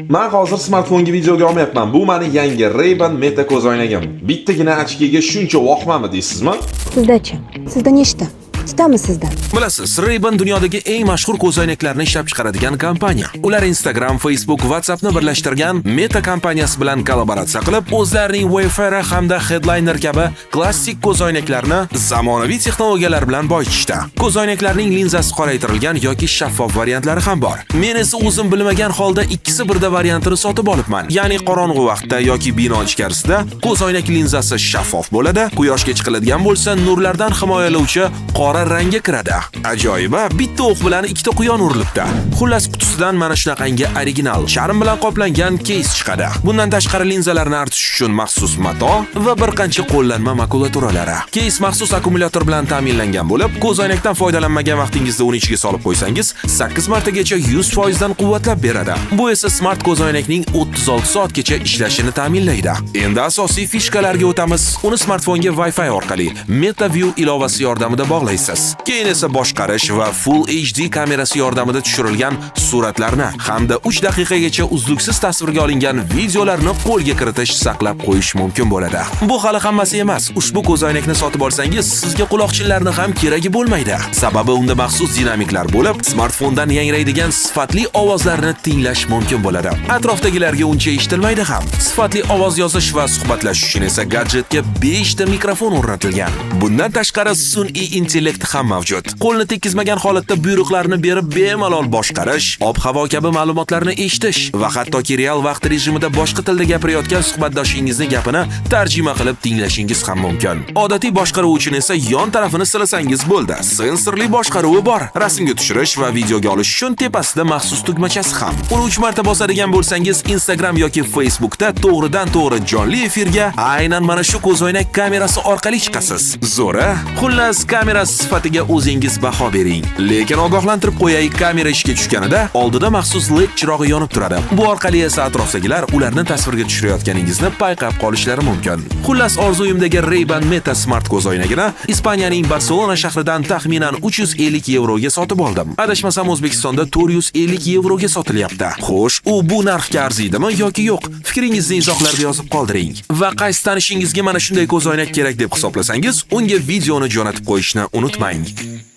Men hozir smartfonga videoga olmayapman. Bu meni yangi Ray-Ban Meta ko'zoynagim. Bittagina ochkiga shuncha vaqtmi deysizmi? Sizda-chi? Sizda nechta? Ikkitami sizda? Bilasiz, Ray-Ban dunyodagi eng mashhur ko'zoynaklarni ishlab chiqaradigan kompaniya. Ular Instagram, Facebook, WhatsAppni birlashtirgan Meta kompaniyasi bilan kollaboratsiya qilib, o'zlarining Wayfarer hamda Headliner kabi klassik ko'zoynaklarni zamonaviy texnologiyalar bilan boyitishdi. Ko'zoynaklarning linzasi qoraytirilgan yoki shaffof variantlari ham bor. Men esa o'zim bilmagan holda ikkisi birda variantini sotib olibman. Ya'ni qorong'u vaqtda yoki bino ichkarisida ko'zoynak linzasi shaffof bo'ladi, quyoshga chiqiladigan bo'lsa, nurlardan himoyalovchi qora rangga kiradi. Ajoyiba, bitta o'q bilan ikkita quyon urilibdi. Xullas, qutisidan mana shunaqangi original charm bilan qoplangan keys chiqadi. Bundan tashqari linzalarni artish uchun maxsus mato va bir qancha qo'llanma makulaturalari. Keys maxsus akkumulyator bilan ta'minlangan bo'lib, ko'zoynakdan foydalanmagan vaqtingizda uni ichiga solib qo'ysangiz, 8 martagacha 100% dan quvvatlab beradi. Bu esa smart ko'zoynakning 36 soatgacha ishlashini ta'minlaydi. Endi asosiy fishkalarga o'tamiz. Uni smartfonga Wi-Fi orqali MetaView ilovasi yordamida bog'laysiz. Keyin esa boshqarish va Full HD kamerasi yordamida tushirilgan suratlarni hamda 3 daqiqagacha uzluksiz tasvirga olingan videolarni qo'lga kiritish, saqlab qo'yish mumkin bo'ladi. Bu hali hammasi emas. Ushbu ko'zoynakni sotib olsangiz, sizga quloqchinlarni ham keragi bo'lmaydi. Sababi unda maxsus dinamiklar bo'lib, smartfondan yangraydigan sifatli ovozlarni tinglash mumkin bo'ladi. Atrofdagilarga uncha eshitilmaydi ham. Sifatli ovoz yozish va suhbatlashish uchun esa gadjetga 5 ta mikrofon o'rnatilgan. Bundan tashqari sun'iy intellekt ham mavjud. Qo'lni tekkizmagan holatda buyruqlarni berib bemalol boshqarish, ob-havo kabi ma'lumotlarni eshitish va hattoki real vaqt rejimida boshqa tilda gapirayotgan suhbatdoshingizni gapini tarjima qilib tinglashingiz ham mumkin. Odatiy boshqaruv uchun esa yon tarafini silasangiz bo'ldi. Sensorli boshqaruvi bor. Rasmga tushirish va videoga olish uchun tepasida maxsus tugmachasi ham. Uni 3 marta bosadigan bo'lsangiz, Instagram yoki Facebookda to'g'ridan-to'g'ri jonli efirga aynan mana shu ko'zoynak kamerasi orqali chiqasiz. Zo'ra, xullas kamera sifatiga o'zingiz baho bering. Lekin ogohlantirib qo'yay, kamera ishga tushganida oldida maxsus LED chirog'i yonib turadi. Bu orqali esa atrofdagilar ularni tasvirga tushirayotganingizni payqab qolishlari mumkin. Xullas, orzuyimdagi Ray-Ban Meta smart ko'zoynagini Ispaniyaning Barselona shahridan taxminan 350 yevroga sotib oldim. Adashmasam O'zbekistonda 450 yevroga sotilyapti. Xo'sh, u bu narxga arziydimi yoki yo'q? Fikringizni izohlarda yozib qoldiring. Va qaysi tanishingizga mana shunday ko'zoynak kerak deb hisoblasangiz, unga videoni jo'natib qo'yishni unutmang.